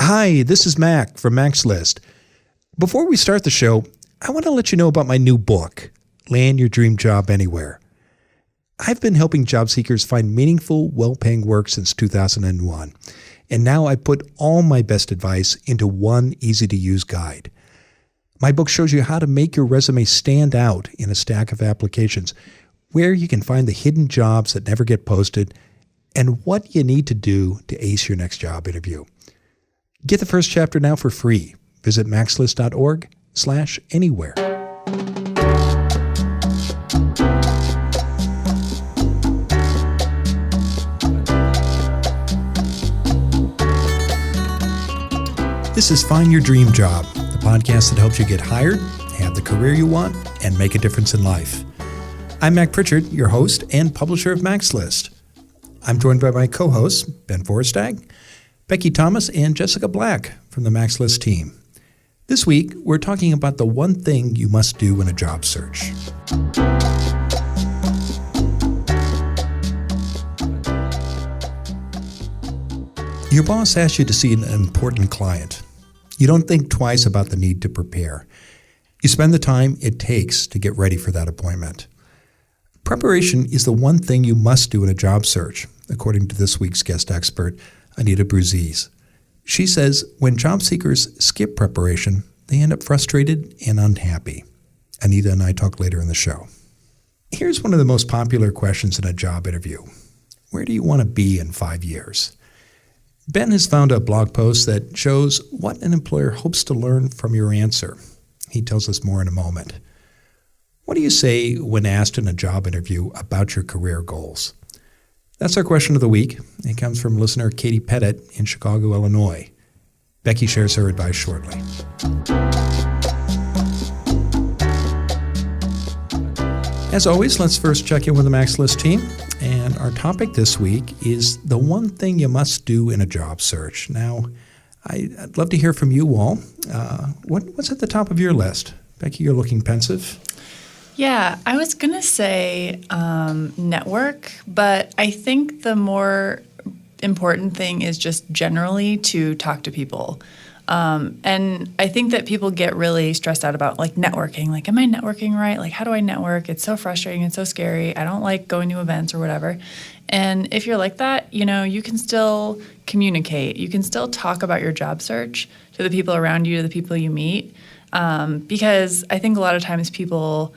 Hi, this is Mac from Mac's List. Before we start the show, I want to let you know about my new book, Land Your Dream Job Anywhere. I've been helping job seekers find meaningful, well-paying work since 2001, and now I put all my best advice into one easy-to-use guide. My book shows you how to make your resume stand out in a stack of applications, where you can find the hidden jobs that never get posted, and what you need to do to ace your next job interview. Get the first chapter now for free. Visit maxlist.org/anywhere. This is Find Your Dream Job, the podcast that helps you get hired, have the career you want, and make a difference in life. I'm Mac Pritchard, your host and publisher of Mac's List. I'm joined by my co-hosts, Ben Forstag, Becky Thomas, and Jessica Black from the Mac's List team. This week, we're talking about the one thing you must do in a job search. Your boss asks you to see an important client. You don't think twice about the need to prepare. You spend the time it takes to get ready for that appointment. Preparation is the one thing you must do in a job search, according to this week's guest expert, Anita Bruzzese. She says when job seekers skip preparation, they end up frustrated and unhappy. Anita and I talk later in the show. Here's one of the most popular questions in a job interview. Where do you want to be in 5 years? Ben has found a blog post that shows what an employer hopes to learn from your answer. He tells us more in a moment. What do you say when asked in a job interview about your career goals? That's our question of the week. It comes from listener Katie Petit in Chicago, Illinois. Becky shares her advice shortly. As always, let's first check in with the Mac's List team. And our topic this week is the one thing you must do in a job search. Now, I'd love to hear from you all. What's at the top of your list? Becky, you're looking pensive. Yeah, I was going to say network, but I think the more important thing is just generally to talk to people. And I think that people get really stressed out about like networking. Like, am I networking right? Like, how do I network? It's so frustrating. It's so scary. I don't like going to events or whatever. And if you're like that, you can still communicate. You can still talk about your job search to the people around you, to the people you meet. Because I think a lot of times people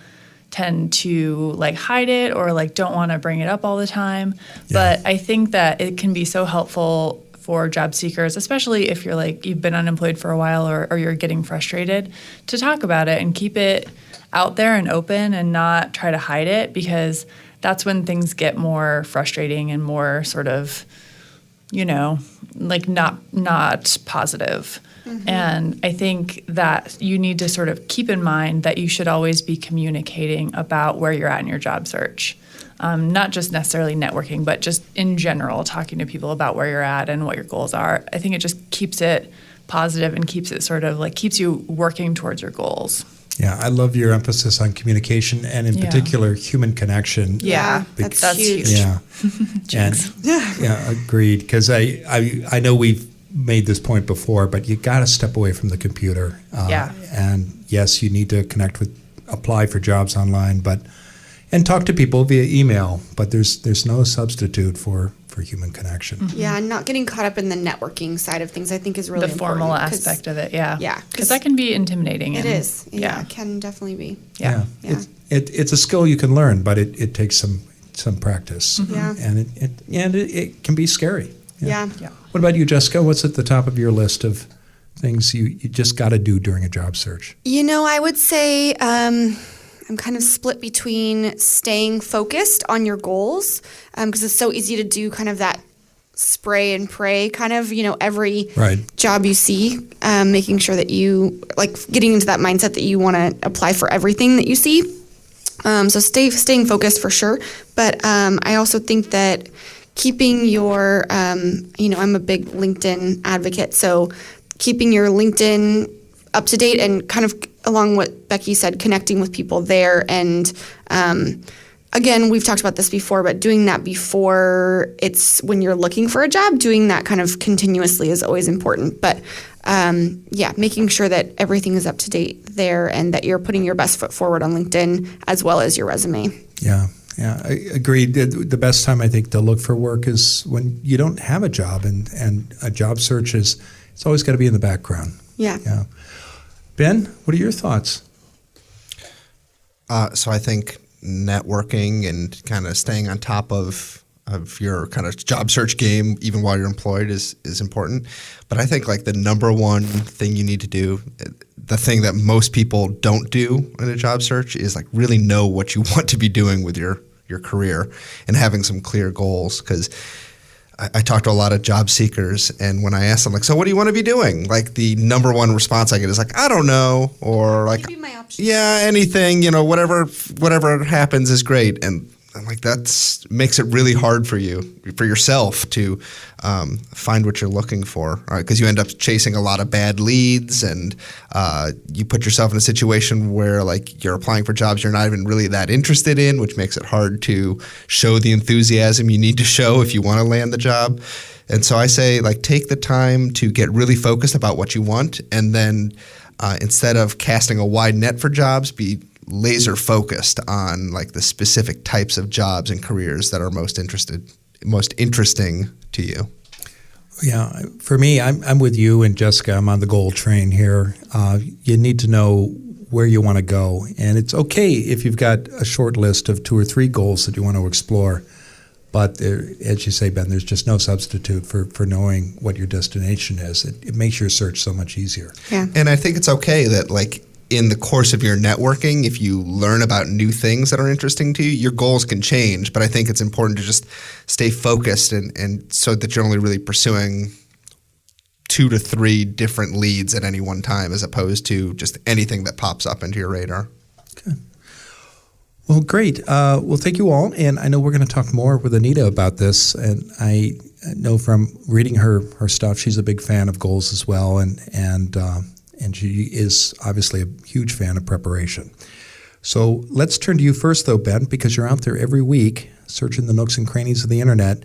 tend to like hide it or like don't want to bring it up all the time. Yeah. But I think that it can be so helpful for job seekers, especially if you're like you've been unemployed for a while or you're getting frustrated, to talk about it and keep it out there and open and not try to hide it, because that's when things get more frustrating and more sort of, like not positive. Mm-hmm. And I think that you need to sort of keep in mind that you should always be communicating about where you're at in your job search. Not just necessarily networking, but just in general, talking to people about where you're at and what your goals are. I think it just keeps it positive and keeps it sort of like keeps you working towards your goals. Yeah, I love your emphasis on communication and in particular human connection. Yeah, that's huge. Yeah, and agreed. Because I know we've made this point before, but you got to step away from the computer. And yes, you need to apply for jobs online, and talk to people via email. But there's no substitute for human connection. Mm-hmm. Yeah, and not getting caught up in the networking side of things, I think, is really important. The formal aspect of it, yeah. Yeah. Because that can be intimidating. It is. Yeah, it can definitely be. Yeah. It's a skill you can learn, but it takes some practice. Mm-hmm. Yeah. And it can be scary. Yeah. What about you, Jessica? What's at the top of your list of things you just got to do during a job search? I would say I'm kind of split between staying focused on your goals, because it's so easy to do kind of that spray and pray kind of, every job you see, making sure that you, like, getting into that mindset that you want to apply for everything that you see. So staying focused for sure. But I also think that keeping your, I'm a big LinkedIn advocate, so keeping your LinkedIn up to date and kind of along what Becky said, connecting with people there and again, we've talked about this before, but doing that before it's when you're looking for a job, doing that kind of continuously is always important. But making sure that everything is up to date there and that you're putting your best foot forward on LinkedIn as well as your resume. Yeah, I agree. The best time I think to look for work is when you don't have a job, and a job search it's always got to be in the background. Yeah. Ben, what are your thoughts? So I think networking and kind of staying on top of your kind of job search game, even while you're employed, is important. But I think like the number one thing you need to do, the thing that most people don't do in a job search, is like really know what you want to be doing with your career and having some clear goals. Because I talk to a lot of job seekers, and when I ask them, like, so what do you want to be doing? Like, the number one response I get is like, I don't know, or like, Maybe my options. Yeah, anything, whatever happens is great. And I'm like, makes it really hard for yourself to find what you're looking for, because you end up chasing a lot of bad leads, and you put yourself in a situation where like you're applying for jobs you're not even really that interested in, which makes it hard to show the enthusiasm you need to show if you want to land the job. And so I say, like, take the time to get really focused about what you want, and then instead of casting a wide net for jobs, be laser focused on like the specific types of jobs and careers that are most interesting to you. Yeah, for me, I'm with you and Jessica. I'm on the goal train here. You need to know where you want to go, and it's okay if you've got a short list of 2 or 3 goals that you want to explore. But as you say, Ben, there's just no substitute for knowing what your destination is. It makes your search so much easier. Yeah, and I think it's okay that like, in the course of your networking, if you learn about new things that are interesting to you, your goals can change. But I think it's important to just stay focused and so that you're only really pursuing 2 to 3 different leads at any one time, as opposed to just anything that pops up into your radar. Okay. Well, great. Well, thank you all. And I know we're going to talk more with Anita about this. And I know from reading her stuff, she's a big fan of goals as well. And she is obviously a huge fan of preparation. So let's turn to you first, though, Ben, because you're out there every week searching the nooks and crannies of the internet,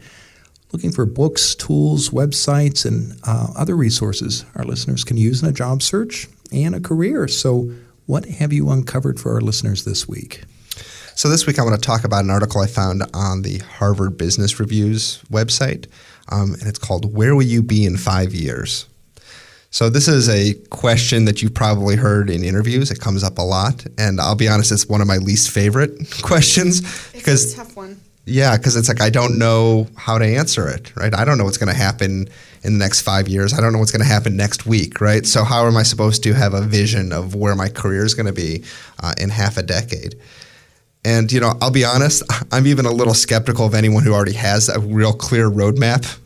looking for books, tools, websites, and other resources our listeners can use in a job search and a career. So what have you uncovered for our listeners this week? So this week I want to talk about an article I found on the Harvard Business Review's website, and it's called "Where Will You Be in 5 Years?" So this is a question that you've probably heard in interviews. It comes up a lot. And I'll be honest, it's one of my least favorite questions. It's a tough one. Yeah, because it's like I don't know how to answer it, right? I don't know what's going to happen in the next 5 years. I don't know what's going to happen next week, right? So how am I supposed to have a vision of where my career is going to be in half a decade? And, I'll be honest, I'm even a little skeptical of anyone who already has a real clear roadmap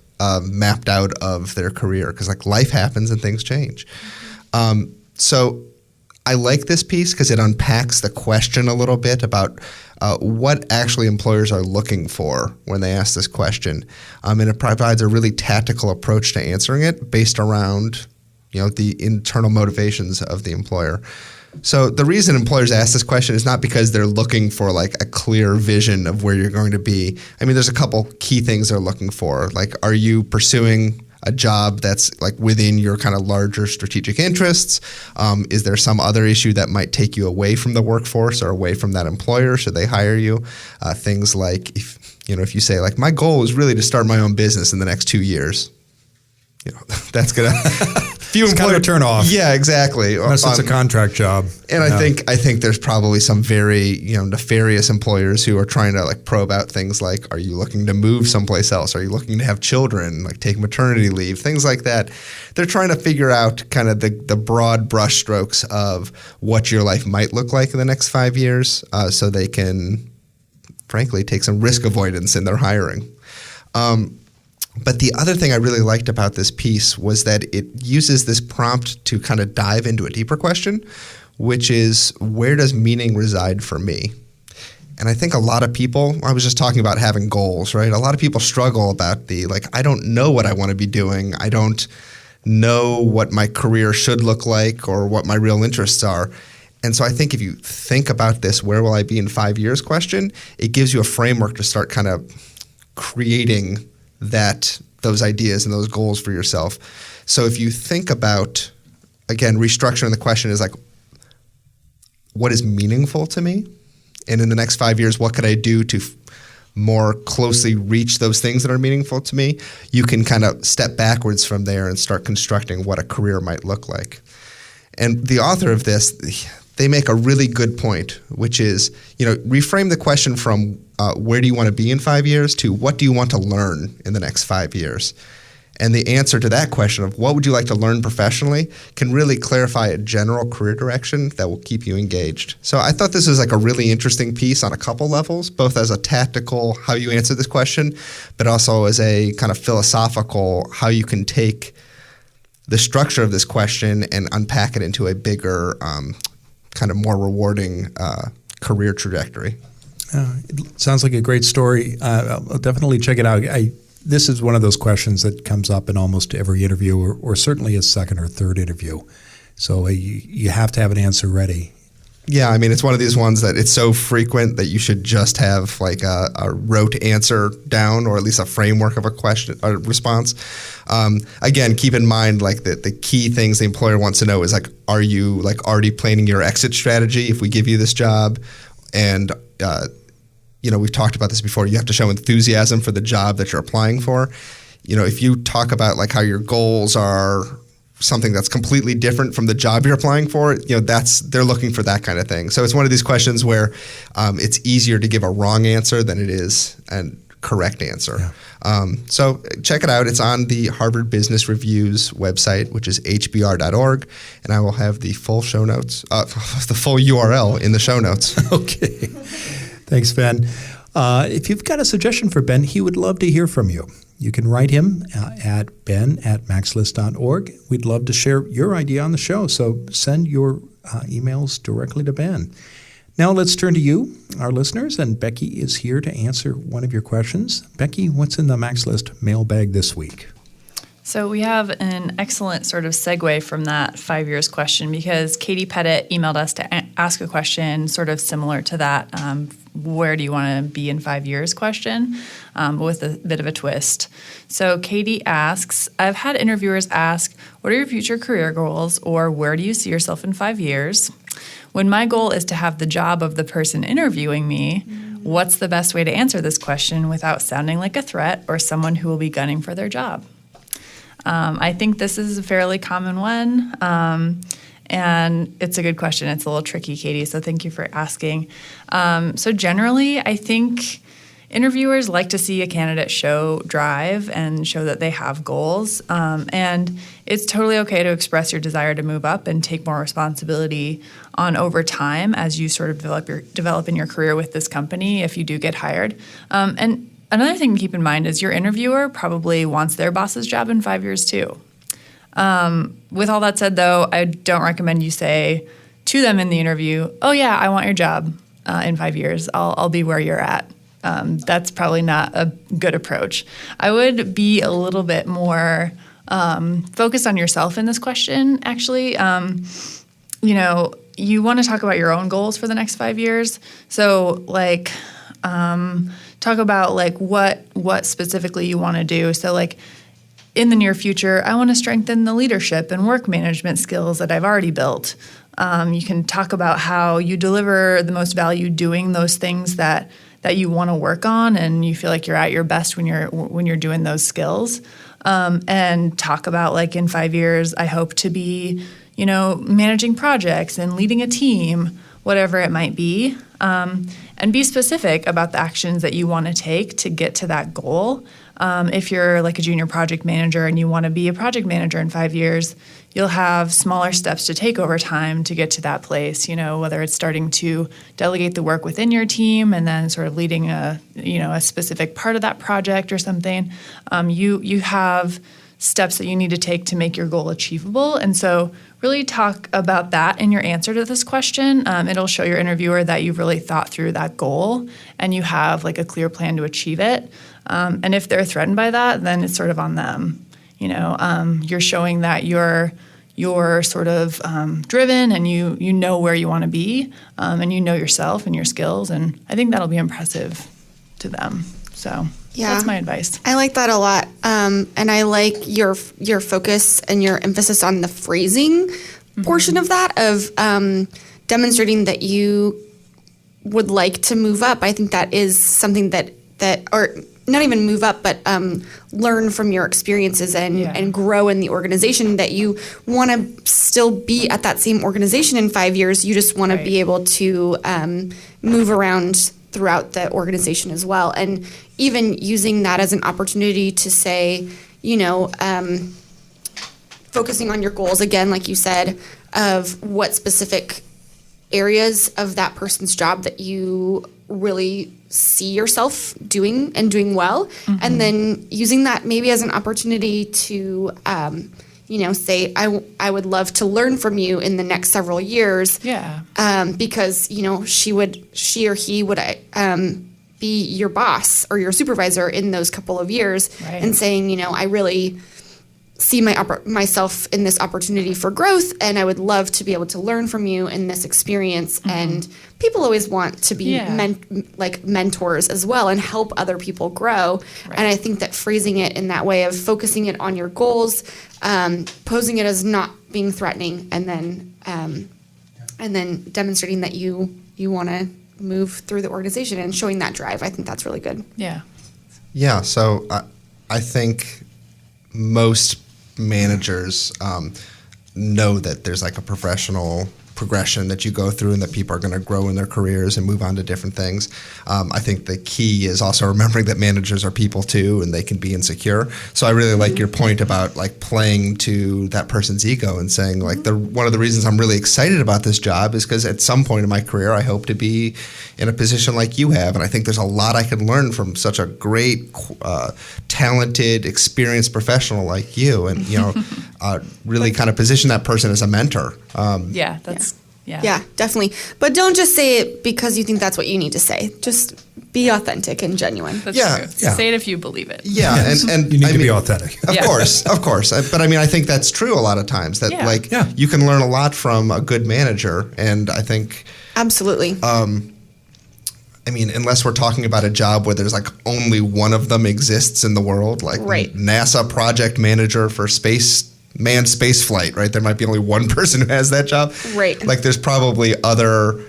mapped out of their career, because like life happens and things change. So I like this piece because it unpacks the question a little bit about what actually employers are looking for when they ask this question. And it provides a really tactical approach to answering it based around the internal motivations of the employer. So the reason employers ask this question is not because they're looking for like a clear vision of where you're going to be. I mean, there's a couple key things they're looking for. Like, are you pursuing a job that's like within your kind of larger strategic interests? Is there some other issue that might take you away from the workforce or away from that employer? Should they hire you? Things like if you say like, my goal is really to start my own business in the next 2 years. That's gonna it's kind of a turn off. Yeah, exactly. Unless it's a contract job. And I think there's probably some very nefarious employers who are trying to like probe out things like, are you looking to move someplace else? Are you looking to have children? Like take maternity leave? Things like that. They're trying to figure out kind of the broad brushstrokes of what your life might look like in the next 5 years, so they can, frankly, take some risk avoidance in their hiring. But the other thing I really liked about this piece was that it uses this prompt to kind of dive into a deeper question, which is, where does meaning reside for me? And I think a lot of people, I was just talking about having goals, right? A lot of people struggle about I don't know what I want to be doing. I don't know what my career should look like or what my real interests are. And so I think if you think about this, where will I be in 5 years question, it gives you a framework to start kind of creating those ideas and those goals for yourself. So if you think about, again, restructuring the question is like, what is meaningful to me? And in the next 5 years, what could I do to more closely reach those things that are meaningful to me? You can kind of step backwards from there and start constructing what a career might look like. And the author of this, they make a really good point, which is, reframe the question from where do you want to be in 5 years to what do you want to learn in the next 5 years? And the answer to that question of what would you like to learn professionally can really clarify a general career direction that will keep you engaged. So I thought this was like a really interesting piece on a couple levels, both as a tactical how you answer this question, but also as a kind of philosophical how you can take the structure of this question and unpack it into a bigger, kind of more rewarding career trajectory. It sounds like a great story. I'll definitely check it out. This is one of those questions that comes up in almost every interview or certainly a second or third interview. So you have to have an answer ready. Yeah, I mean, it's one of these ones that it's so frequent that you should just have like a rote answer down, or at least a framework of a question or response. Again, keep in mind like the key things the employer wants to know is like, are you like already planning your exit strategy if we give you this job? And we've talked about this before. You have to show enthusiasm for the job that you're applying for. If you talk about like how your goals are something that's completely different from the job you're applying for, they're looking for that kind of thing. So it's one of these questions where it's easier to give a wrong answer than it is a correct answer. Yeah. So check it out. It's on the Harvard Business Review's website, which is hbr.org, and I will have the full show notes, the full URL in the show notes. Okay. Thanks, Ben. If you've got a suggestion for Ben, he would love to hear from you. You can write him at ben@maxlist.org. We'd love to share your idea on the show, so send your emails directly to Ben. Now let's turn to you, our listeners, and Becky is here to answer one of your questions. Becky, what's in the Max List mailbag this week? So we have an excellent sort of segue from that 5 years question, because Katie Petit emailed us to ask a question sort of similar to that, where do you want to be in 5 years question, but with a bit of a twist. So Katie asks, I've had interviewers ask, what are your future career goals, or where do you see yourself in 5 years? When my goal is to have the job of the person interviewing me, what's the best way to answer this question without sounding like a threat or someone who will be gunning for their job? I think this is a fairly common one, and it's a good question. It's a little tricky, Katie, so thank you for asking. So generally, I think interviewers like to see a candidate show drive and show that they have goals, and it's totally okay to express your desire to move up and take more responsibility on over time as you sort of develop in your career with this company if you do get hired. And another thing to keep in mind is your interviewer probably wants their boss's job in 5 years too. With all that said, though, I don't recommend you say to them in the interview, oh, yeah, I want your job in 5 years. I'll be where you're at. That's probably not a good approach. I would be a little bit more focused on yourself in this question, actually. You want to talk about your own goals for the next 5 years. So, talk about what specifically you want to do. So in the near future, I want to strengthen the leadership and work management skills that I've already built. You can talk about how you deliver the most value doing those things that you want to work on, and you feel like you're at your best when you're doing those skills. And talk about in 5 years, I hope to be managing projects and leading a team, whatever it might be. And be specific about the actions that you want to take to get to that goal. If you're a junior project manager and you want to be a project manager in 5 years, you'll have smaller steps to take over time to get to that place, whether it's starting to delegate the work within your team and then sort of leading a specific part of that project or something. You have steps that you need to take to make your goal achievable. And so really talk about that in your answer to this question. It'll show your interviewer that you've really thought through that goal and you have a clear plan to achieve it. And if they're threatened by that, then it's sort of on them. You're showing that you're you're sort of driven and you know where you want to be, and you know yourself and your skills, and I think that'll be impressive to them. So that's my advice. I like that a lot, and I like your focus and your emphasis on the phrasing portion of that, of demonstrating that you would like to move up. I think that is something that or not even move up, but learn from your experiences and grow in the organization, that you want to still be at that same organization in 5 years. You just want to be able to move around throughout the organization as well. And even using that as an opportunity to say, focusing on your goals, again, like you said, of what specific areas of that person's job that you really see yourself doing and doing well, and then using that maybe as an opportunity to say, I would love to learn from you in the next several years, because she or he would be your boss or your supervisor in those couple of years, and saying, I really see myself in this opportunity for growth, and I would love to be able to learn from you in this experience. And people always want to be mentors as well and help other people grow. And I think that phrasing it in that way of focusing it on your goals, posing it as not being threatening, and then demonstrating that you want to move through the organization and showing that drive, I think that's really good. Yeah. So I think most managers know that there's like a professional progression that you go through and that people are going to grow in their careers and move on to different things. I think the key is also remembering that managers are people too, and they can be insecure. So I really like your point about like playing to that person's ego and saying like one of the reasons I'm really excited about this job is because at some point in my career I hope to be in a position like you have, and I think there's a lot I can learn from such a great, talented, experienced professional like you, and really kind of position that person as a mentor. Yeah, definitely. But don't just say it because you think that's what you need to say. Just be authentic and genuine. That's true. Say it if you believe it. Yeah, and you need to be authentic. Of course. But I mean, I think that's true a lot of times. That you can learn a lot from a good manager, and I think absolutely. Unless we're talking about a job where there's like only one of them exists in the world, like NASA project manager for manned space flight, right? There might be only one person who has that job. Right. Like there's probably other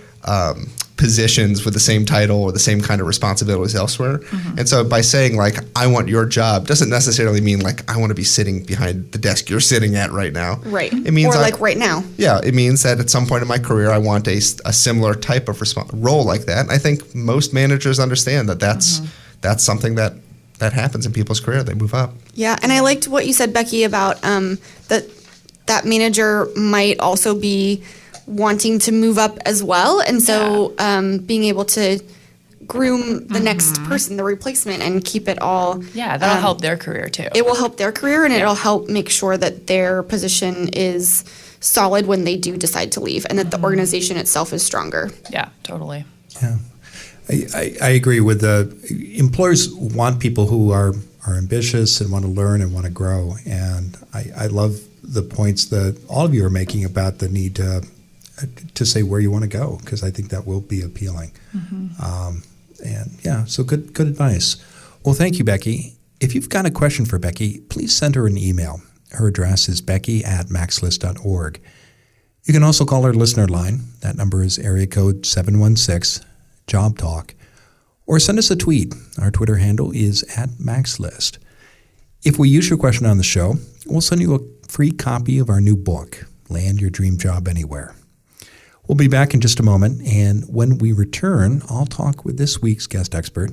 positions with the same title or the same kind of responsibilities elsewhere. And so by saying like, I want your job doesn't necessarily mean like, I want to be sitting behind the desk you're sitting at right now. Right. It means right now. Yeah. It means that at some point in my career, I want a similar type of role like that. And I think most managers understand that that's something that happens in people's career. They move up. Yeah, and I liked what you said, Becky, about that manager might also be wanting to move up as well, and so being able to groom the next person, the replacement, and keep it all. Yeah, that'll help their career too. It will help their career, and it'll help make sure that their position is solid when they do decide to leave, and that the organization itself is stronger. Yeah, totally. Yeah. I agree with employers want people who are ambitious and want to learn and want to grow. And I love the points that all of you are making about the need to say where you want to go, because I think that will be appealing. So good advice. Well, thank you, Becky. If you've got a question for Becky, please send her an email. Her address is becky@maxlist.org. You can also call our listener line. That number is area code 716 Job Talk, or send us a tweet. Our Twitter handle is @MaxList. If we use your question on the show, we'll send you a free copy of our new book, Land Your Dream Job Anywhere. We'll be back in just a moment, and when we return, I'll talk with this week's guest expert,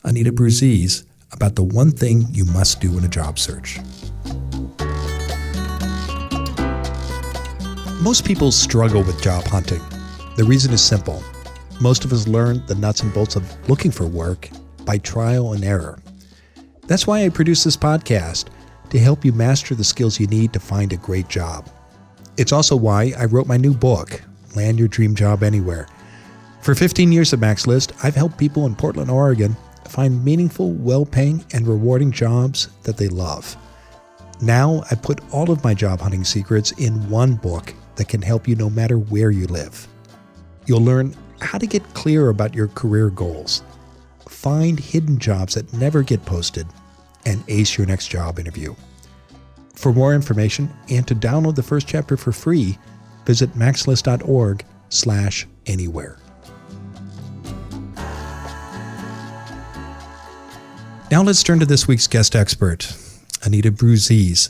Anita Bruzzese, about the one thing you must do in a job search. Most people struggle with job hunting. The reason is simple. Most of us learn the nuts and bolts of looking for work by trial and error. That's why I produce this podcast, to help you master the skills you need to find a great job. It's also why I wrote my new book, Land Your Dream Job Anywhere. For 15 years at MaxList, I've helped people in Portland, Oregon find meaningful, well-paying, and rewarding jobs that they love. Now I put all of my job hunting secrets in one book that can help you no matter where you live. You'll learn how to get clear about your career goals, find hidden jobs that never get posted, and ace your next job interview. For more information and to download the first chapter for free, visit maxlist.org/anywhere. Now let's turn to this week's guest expert, Anita Bruzzese.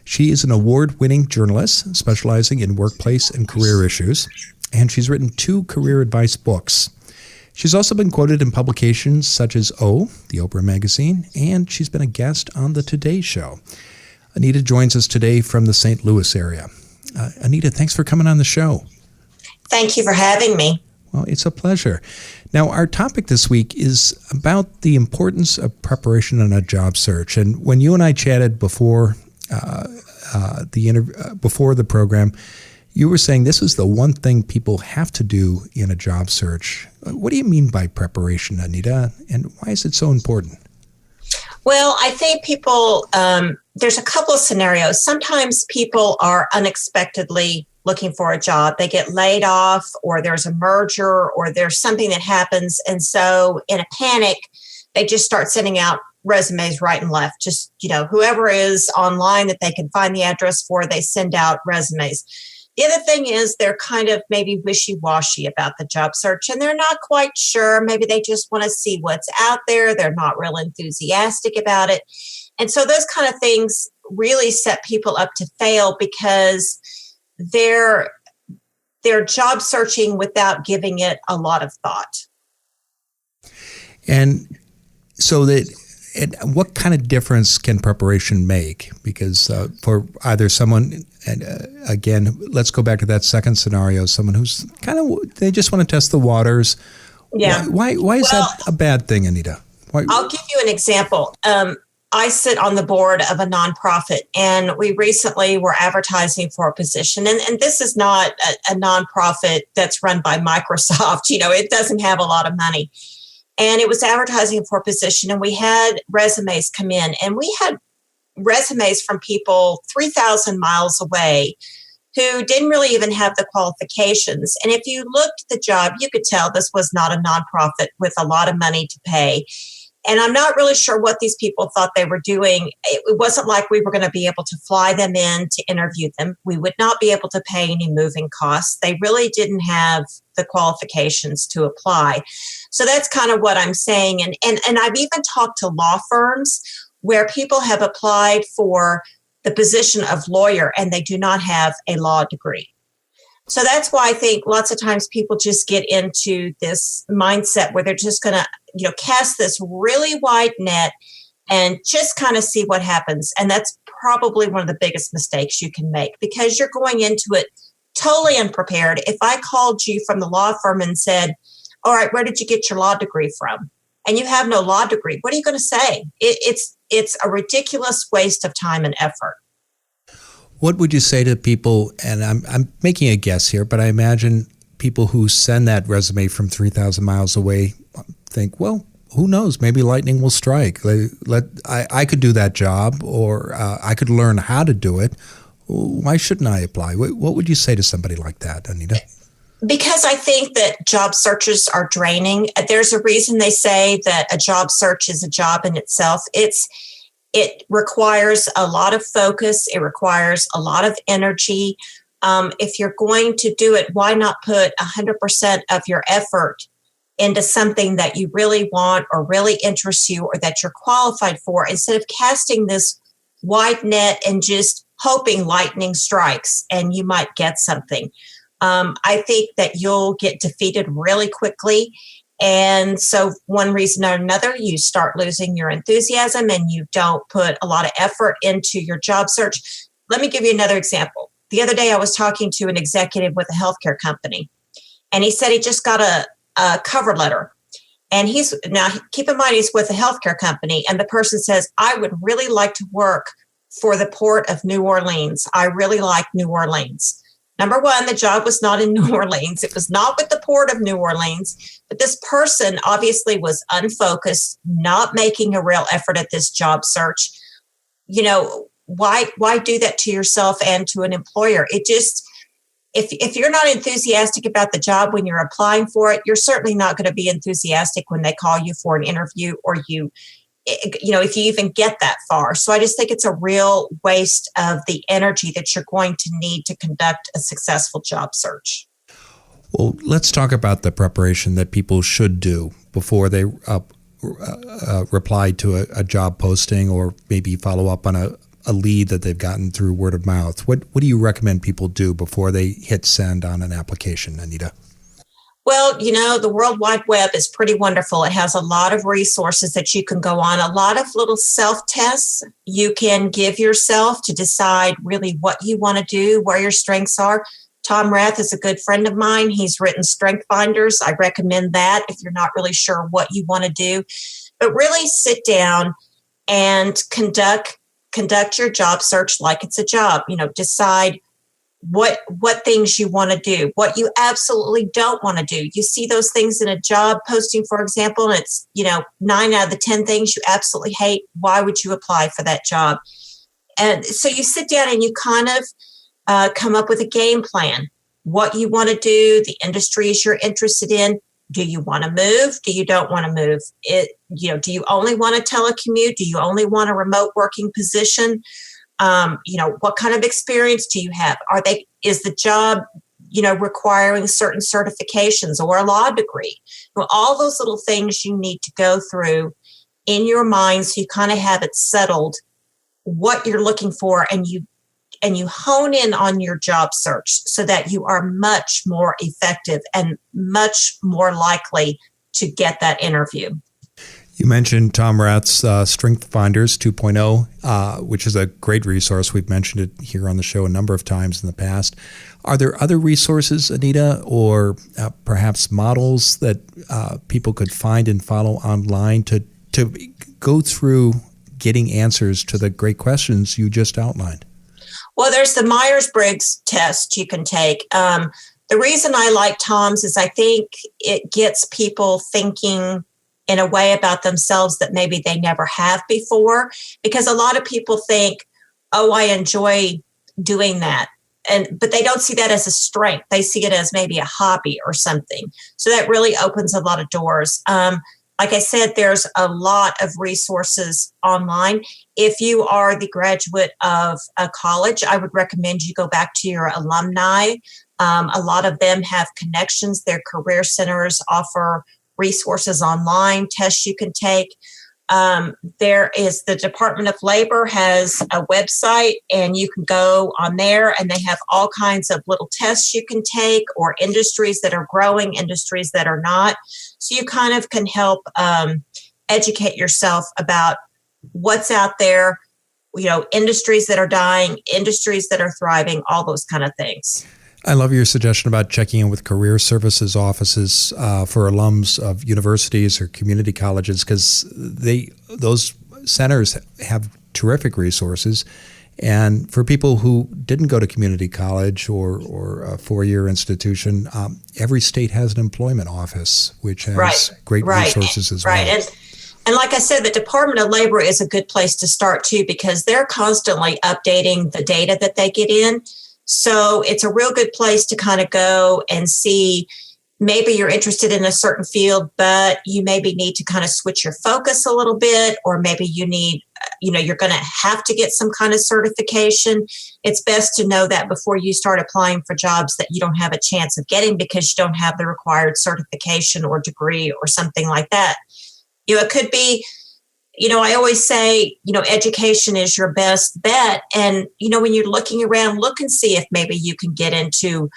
She is an award-winning journalist specializing in workplace and career issues, and she's written 2 career advice books. She's also been quoted in publications such as O, the Oprah magazine, and she's been a guest on the Today Show. Anita joins us today from the St. Louis area. Anita, thanks for coming on the show. Thank you for having me. Well, it's a pleasure. Now, our topic this week is about the importance of preparation on a job search. And when you and I chatted before before the program, you were saying this is the one thing people have to do in a job search. What do you mean by preparation, Anita, and why is it so important? Well, I think people, there's a couple of scenarios. Sometimes people are unexpectedly looking for a job. They get laid off, or there's a merger, or there's something that happens. And so in a panic, they just start sending out resumes right and left. Just, whoever is online that they can find the address for, they send out resumes. The other thing is they're kind of maybe wishy-washy about the job search, and they're not quite sure. Maybe they just want to see what's out there. They're not real enthusiastic about it. And so those kind of things really set people up to fail because they're job searching without giving it a lot of thought. And so and what kind of difference can preparation make? Because for either someone, and again, let's go back to that second scenario, someone who's they just want to test the waters. Yeah. Why is that a bad thing, Anita? Why? I'll give you an example. I sit on the board of a nonprofit, and we recently were advertising for a position. And this is not a nonprofit that's run by Microsoft. It doesn't have a lot of money. And it was advertising for a position, and we had resumes come in, and we had resumes from people 3,000 miles away who didn't really even have the qualifications. And if you looked at the job, you could tell this was not a nonprofit with a lot of money to pay. And I'm not really sure what these people thought they were doing. It wasn't like we were going to be able to fly them in to interview them. We would not be able to pay any moving costs. They really didn't have the qualifications to apply. So that's kind of what I'm saying. And I've even talked to law firms where people have applied for the position of lawyer and they do not have a law degree. So that's why I think lots of times people just get into this mindset where they're just going to, cast this really wide net and just kind of see what happens. And that's probably one of the biggest mistakes you can make because you're going into it totally unprepared. If I called you from the law firm and said, all right, where did you get your law degree from? And you have no law degree, what are you going to say? It's a ridiculous waste of time and effort. What would you say to people, and I'm making a guess here, but I imagine people who send that resume from 3,000 miles away think, well, who knows? Maybe lightning will strike. I could do that job, or I could learn how to do it. Why shouldn't I apply? What would you say to somebody like that, Anita? Because I think that job searches are draining. There's a reason they say that a job search is a job in itself. It requires a lot of focus. It requires a lot of energy. If you're going to do it, why not put 100% of your effort into something that you really want or really interests you or that you're qualified for, instead of casting this wide net and just hoping lightning strikes and you might get something. I think that you'll get defeated really quickly. And so one reason or another, you start losing your enthusiasm and you don't put a lot of effort into your job search. Let me give you another example. The other day I was talking to an executive with a healthcare company, and he said he just got a cover letter. And now keep in mind, he's with a healthcare company, and the person says, I would really like to work for the Port of New Orleans. I really like New Orleans. Number one, the job was not in New Orleans. It was not with the Port of New Orleans. But this person obviously was unfocused, not making a real effort at this job search. why do that to yourself and to an employer? It just, if you're not enthusiastic about the job when you're applying for it, you're certainly not going to be enthusiastic when they call you for an interview, or if you even get that far. So I just think it's a real waste of the energy that you're going to need to conduct a successful job search. Well, let's talk about the preparation that people should do before they reply to a job posting, or maybe follow up on a lead that they've gotten through word of mouth. What do you recommend people do before they hit send on an application, Anita? Well, the World Wide Web is pretty wonderful. It has a lot of resources that you can go on, a lot of little self-tests you can give yourself to decide really what you want to do, where your strengths are. Tom Rath is a good friend of mine. He's written StrengthsFinders. I recommend that if you're not really sure what you want to do. But really sit down and conduct your job search like it's a job. Decide what things you want to do, what you absolutely don't want to do. You see those things in a job posting, for example, and it's 9 out of the 10 things you absolutely hate. Why would you apply for that job? And so you sit down and you kind of come up with a game plan, what you want to do, the industries you're interested in. Do you want to move? Do you don't want to move? Do you only want to telecommute? Do you only want a remote working position? What kind of experience do you have? Is the job, requiring certain certifications or a law degree? All those little things you need to go through in your mind, so you kind of have it settled what you're looking for, and you hone in on your job search so that you are much more effective and much more likely to get that interview. You mentioned Tom Rath's StrengthsFinders 2.0, which is a great resource. We've mentioned it here on the show a number of times in the past. Are there other resources, Anita, or perhaps models that people could find and follow online to go through getting answers to the great questions you just outlined? Well, there's the Myers-Briggs test you can take. The reason I like Tom's is I think it gets people thinking in a way about themselves that maybe they never have before, because a lot of people think, oh, I enjoy doing that. But they don't see that as a strength. They see it as maybe a hobby or something. So that really opens a lot of doors. Like I said, there's a lot of resources online. If you are the graduate of a college, I would recommend you go back to your alumni. A lot of them have connections. Their career centers offer resources online, tests you can take. There is the Department of Labor has a website, and you can go on there, and they have all kinds of little tests you can take, or industries that are growing, industries that are not. So you kind of can help educate yourself about what's out there, industries that are dying, industries that are thriving, all those kind of things. I love your suggestion about checking in with career services offices for alums of universities or community colleges, because those centers have terrific resources. And for people who didn't go to community college or a four-year institution, every state has an employment office, which has great resources as well. And like I said, the Department of Labor is a good place to start too, because they're constantly updating the data that they get in. So it's a real good place to kind of go and see, maybe you're interested in a certain field, but you maybe need to kind of switch your focus a little bit, or maybe you need, you're going to have to get some kind of certification. It's best to know that before you start applying for jobs that you don't have a chance of getting because you don't have the required certification or degree or something like that. It could be, I always say, education is your best bet. And, when you're looking around, look and see if maybe you can get into,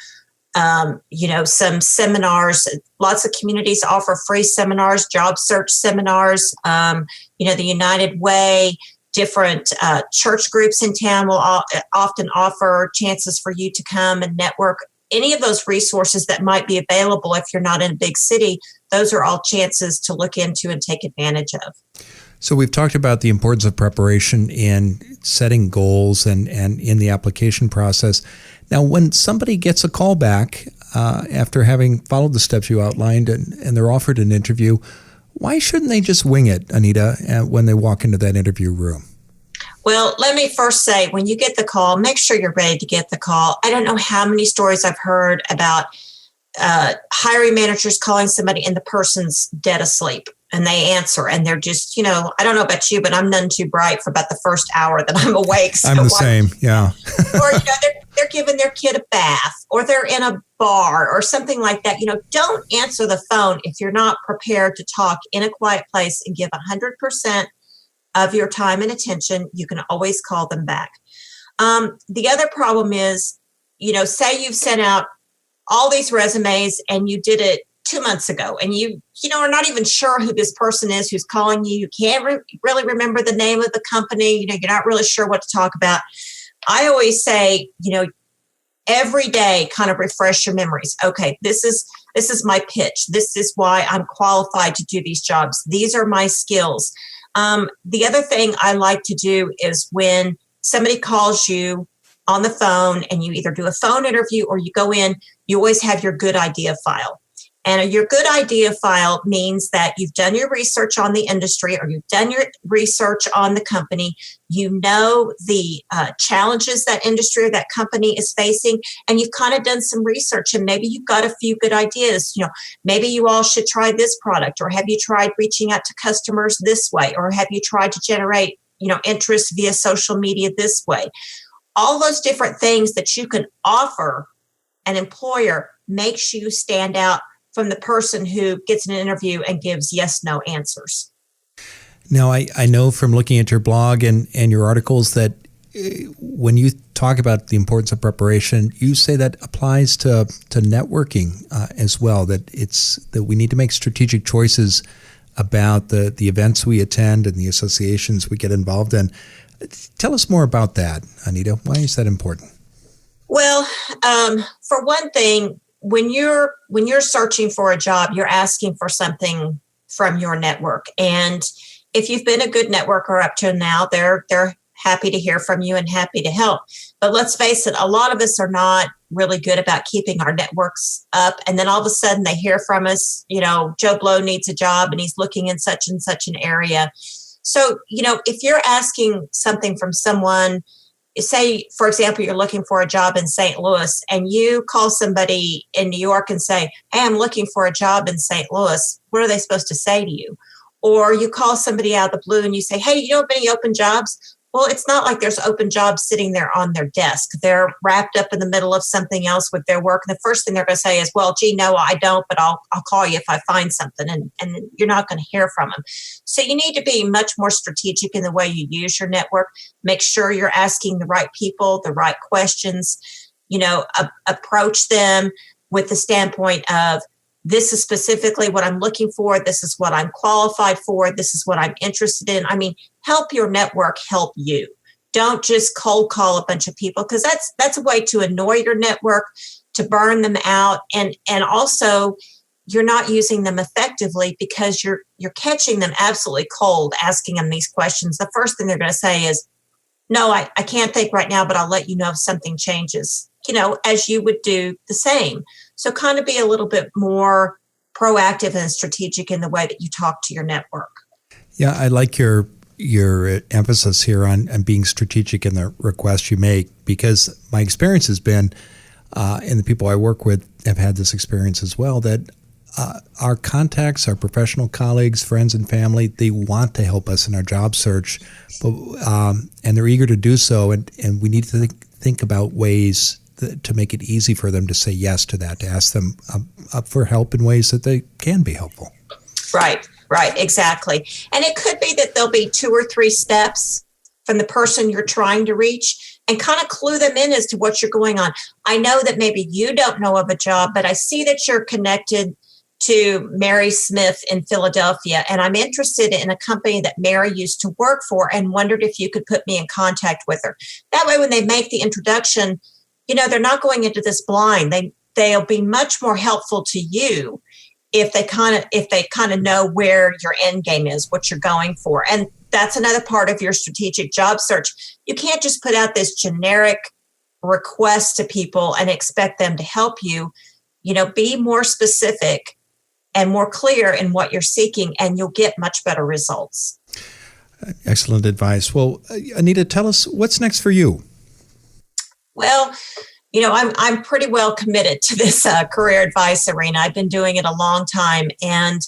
some seminars. Lots of communities offer free seminars, job search seminars. The United Way, different church groups in town will often offer chances for you to come and network. Any of those resources that might be available if you're not in a big city, those are all chances to look into and take advantage of. So we've talked about the importance of preparation in setting goals and in the application process. Now, when somebody gets a call back after having followed the steps you outlined and they're offered an interview, why shouldn't they just wing it, Anita, when they walk into that interview room? Well, let me first say, when you get the call, make sure you're ready to get the call. I don't know how many stories I've heard about hiring managers calling somebody and the person's dead asleep and they answer and they're just, I don't know about you, but I'm none too bright for about the first hour that I'm awake. So I'm the same. Yeah. Or, they're giving their kid a bath or they're in a bar or something like that. Don't answer the phone if you're not prepared to talk in a quiet place and give 100% of your time and attention. You can always call them back. The other problem is, say you've sent out all these resumes and you did it 2 months ago and you are not even sure who this person is who's calling you. You can't really remember the name of the company. You're not really sure what to talk about. I always say, every day kind of refresh your memories. Okay, this is my pitch. This is why I'm qualified to do these jobs. These are my skills. The other thing I like to do is when somebody calls you on the phone and you either do a phone interview or you go in, you always have your good idea file. And your good idea file means that you've done your research on the industry or you've done your research on the company. You know the challenges that industry or that company is facing, and you've kind of done some research and maybe you've got a few good ideas. Maybe you all should try this product, or have you tried reaching out to customers this way, or have you tried to generate, interest via social media this way? All those different things that you can offer an employer makes you stand out from the person who gets an interview and gives yes, no answers. Now, I know from looking at your blog and your articles that when you talk about the importance of preparation, you say that applies to networking as well, that we need to make strategic choices about the events we attend and the associations we get involved in. Tell us more about that, Anita. Why is that important? Well, for one thing, when you're searching for a job, you're asking for something from your network. And if you've been a good networker up to now, they're happy to hear from you and happy to help. But let's face it, a lot of us are not really good about keeping our networks up. And then all of a sudden they hear from us, Joe Blow needs a job and he's looking in such and such an area. So, if you're asking something from someone, say, for example, you're looking for a job in St. Louis and you call somebody in New York and say, hey, I'm looking for a job in St. Louis. What are they supposed to say to you? Or you call somebody out of the blue and you say, hey, you don't have any open jobs? Well, it's not like there's open jobs sitting there on their desk. They're wrapped up in the middle of something else with their work. And the first thing they're going to say is, well, gee, no, I don't, but I'll call you if I find something. And you're not going to hear from them. So you need to be much more strategic in the way you use your network. Make sure you're asking the right people, the right questions, approach them with the standpoint of, this is specifically what I'm looking for. This is what I'm qualified for. This is what I'm interested in. I mean, help your network help you. Don't just cold call a bunch of people, because that's a way to annoy your network, to burn them out. And also you're not using them effectively because you're catching them absolutely cold, asking them these questions. The first thing they're going to say is, no, I can't think right now, but I'll let you know if something changes, as you would do the same. So kind of be a little bit more proactive and strategic in the way that you talk to your network. Yeah, I like your emphasis here on being strategic in the requests you make, because my experience has been, and the people I work with have had this experience as well, that our contacts, our professional colleagues, friends and family, they want to help us in our job search, but and they're eager to do so, and we need to think about ways to make it easy for them to say yes to that, to ask them for help in ways that they can be helpful. Right, exactly. And it could be that there'll be 2 or 3 steps from the person you're trying to reach, and kind of clue them in as to what you're going on. I know that maybe you don't know of a job, but I see that you're connected to Mary Smith in Philadelphia, and I'm interested in a company that Mary used to work for and wondered if you could put me in contact with her. That way, when they make the introduction, they're not going into this blind. They'll be much more helpful to you if they kind of know where your end game is, what you're going for. And that's another part of your strategic job search. You can't just put out this generic request to people and expect them to help you. Be more specific and more clear in what you're seeking, and you'll get much better results. Excellent advice. Well, Anita, tell us what's next for you. Well, I'm pretty well committed to this career advice arena. I've been doing it a long time. And,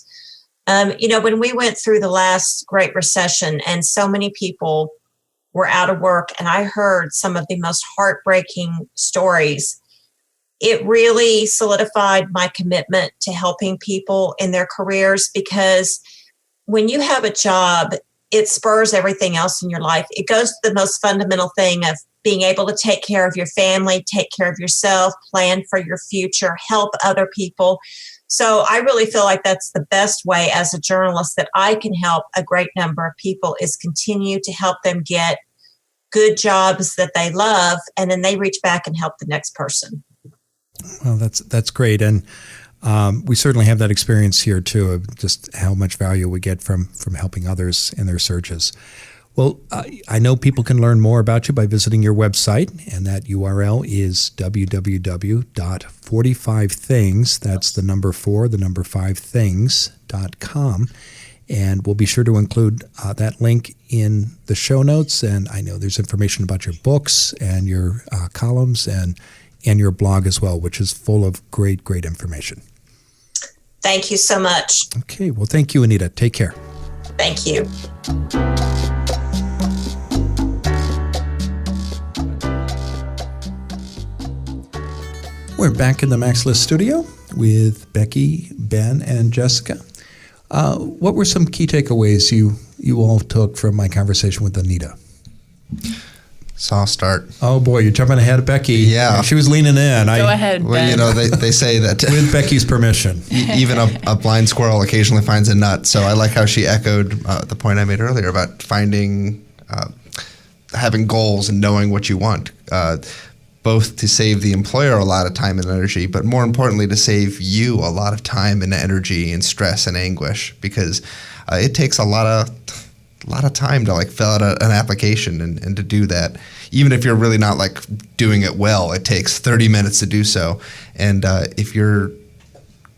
when we went through the last Great Recession and so many people were out of work, and I heard some of the most heartbreaking stories, it really solidified my commitment to helping people in their careers, because when you have a job, it spurs everything else in your life. It goes to the most fundamental thing of being able to take care of your family, take care of yourself, plan for your future, help other people. So I really feel like that's the best way as a journalist that I can help a great number of people, is continue to help them get good jobs that they love, and then they reach back and help the next person. Well, that's great. And we certainly have that experience here too, of just how much value we get from helping others in their searches. Well, I know people can learn more about you by visiting your website, and that URL is www.45things. That's the number 4, the number 5things.com. And we'll be sure to include that link in the show notes. And I know there's information about your books and your columns and your blog as well, which is full of great, great information. Thank you so much. Okay. Well, thank you, Anita. Take care. Thank you. We're back in the MaxList studio with Becky, Ben, and Jessica. What were some key takeaways you all took from my conversation with Anita? So I'll start. Oh boy, you're jumping ahead of Becky. Yeah. She was leaning in. Go ahead, Ben. Well, they say that With Becky's permission. even a blind squirrel occasionally finds a nut. So I like how she echoed the point I made earlier about having goals and knowing what you want, both to save the employer a lot of time and energy, but more importantly, to save you a lot of time and energy and stress and anguish, because it takes a lot of time to fill out an application and to do that. Even if you're really not doing it well, it takes 30 minutes to do so. And if you're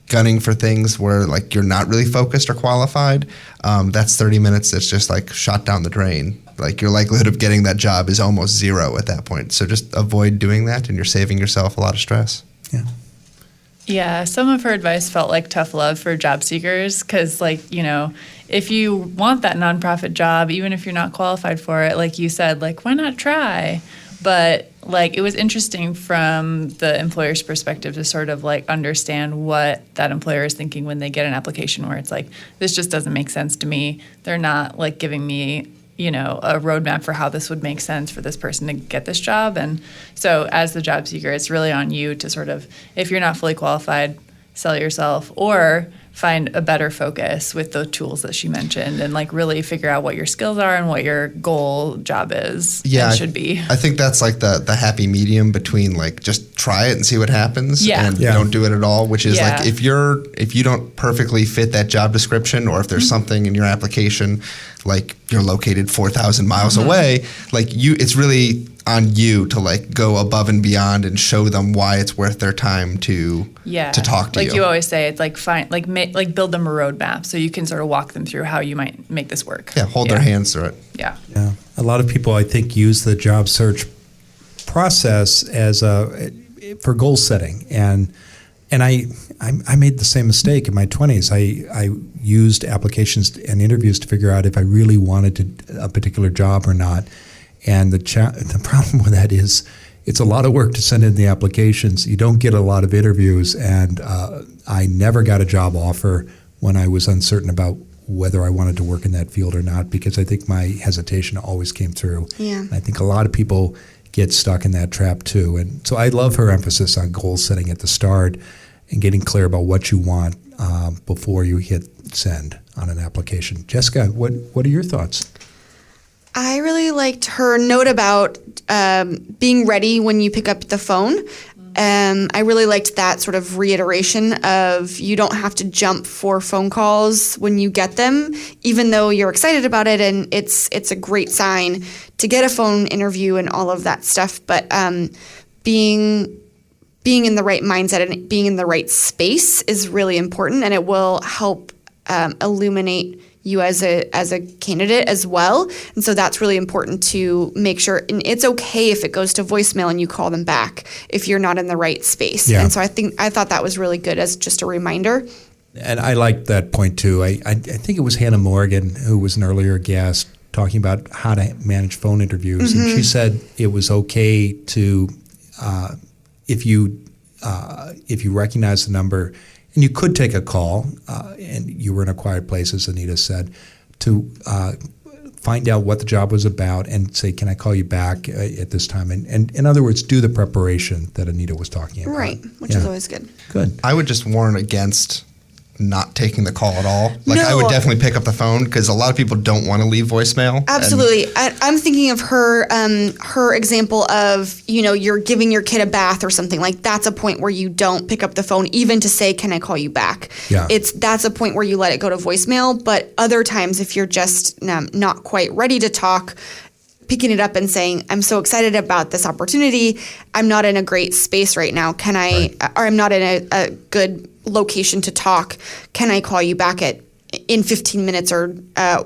gunning for things where you're not really focused or qualified, that's 30 minutes that's just shot down the drain. Your likelihood of getting that job is almost zero at that point. So just avoid doing that, and you're saving yourself a lot of stress. Yeah. Yeah, some of her advice felt like tough love for job seekers, because, if you want that nonprofit job, even if you're not qualified for it, like you said, why not try? But, it was interesting from the employer's perspective to sort of, understand what that employer is thinking when they get an application where it's this just doesn't make sense to me. They're not, giving me a roadmap for how this would make sense for this person to get this job. And so as the job seeker, it's really on you to sort of, if you're not fully qualified, sell yourself, or find a better focus with the tools that she mentioned, and really figure out what your skills are and what your goal job is and should be. I think that's the happy medium between just try it and see what happens and don't do it at all, which is if you don't perfectly fit that job description, or if there's something in your application you're located 4,000 miles away, it's really on you to go above and beyond and show them why it's worth their time to talk to you. You always say, it's build them a roadmap so you can sort of walk them through how you might make this work. Yeah, hold their hands through it. Yeah. Yeah. A lot of people, I think, use the job search process as for goal setting, and I made the same mistake in my 20s. I used applications and interviews to figure out if I really wanted a particular job or not. And the problem with that is it's a lot of work to send in the applications. You don't get a lot of interviews, and I never got a job offer when I was uncertain about whether I wanted to work in that field or not, because I think my hesitation always came through. Yeah. And I think a lot of people get stuck in that trap too. And so I love her emphasis on goal setting at the start and getting clear about what you want before you hit send on an application. Jessica, what are your thoughts? I really liked her note about being ready when you pick up the phone. I really liked that sort of reiteration of you don't have to jump for phone calls when you get them, even though you're excited about it, and it's a great sign to get a phone interview and all of that stuff. But being in the right mindset and being in the right space is really important, and it will help illuminate you as a candidate as well. And so that's really important to make sure. And it's okay if it goes to voicemail and you call them back if you're not in the right space. Yeah. And so I thought that was really good as just a reminder. And I like that point too. I think it was Hannah Morgan, who was an earlier guest, talking about how to manage phone interviews. And she said it was okay to, if you recognize the number, and you could take a call, and you were in a quiet place, as Anita said, to find out what the job was about and say, can I call you back at this time? And in other words, do the preparation that Anita was talking about. Right, which is always good. Good. I would just warn against not taking the call at all. Like, No. I would definitely pick up the phone because a lot of people don't want to leave voicemail. Absolutely. I'm thinking of her example of, you're giving your kid a bath or something. Like, that's a point where you don't pick up the phone even to say, can I call you back? Yeah. That's a point where you let it go to voicemail. But other times, if you're just not quite ready to talk, picking it up and saying, I'm so excited about this opportunity. I'm not in a great space right now. Or I'm not in a good location to talk. Can I call you back in 15 minutes or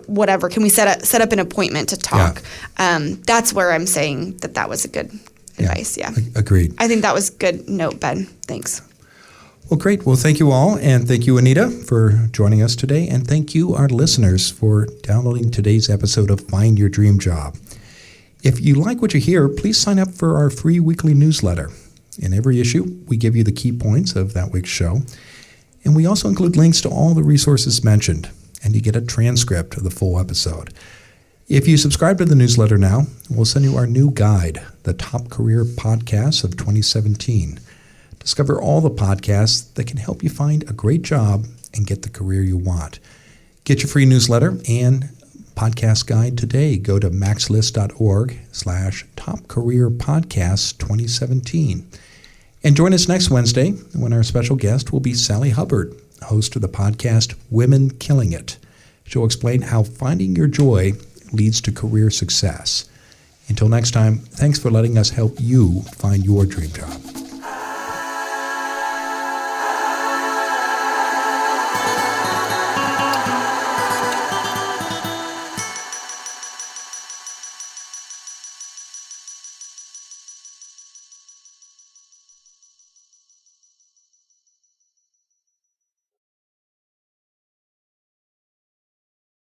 whatever? Can we set up an appointment to talk? Yeah. That's where I'm saying that was a good advice. Yeah. Agreed. I think that was good note, Ben. Thanks. Well, great. Well, thank you all. And thank you, Anita, for joining us today. And thank you, our listeners, for downloading today's episode of Find Your Dream Job. If you like what you hear, please sign up for our free weekly newsletter. In every issue, we give you the key points of that week's show. And we also include links to all the resources mentioned, and you get a transcript of the full episode. If you subscribe to the newsletter now, we'll send you our new guide, the Top Career Podcasts of 2017. Discover all the podcasts that can help you find a great job and get the career you want. Get your free newsletter and podcast guide today. Go to maxlist.org/topcareerpodcasts2017. And join us next Wednesday when our special guest will be Sally Hubbard, host of the podcast Women Killing It. She'll explain how finding your joy leads to career success. Until next time, thanks for letting us help you find your dream job.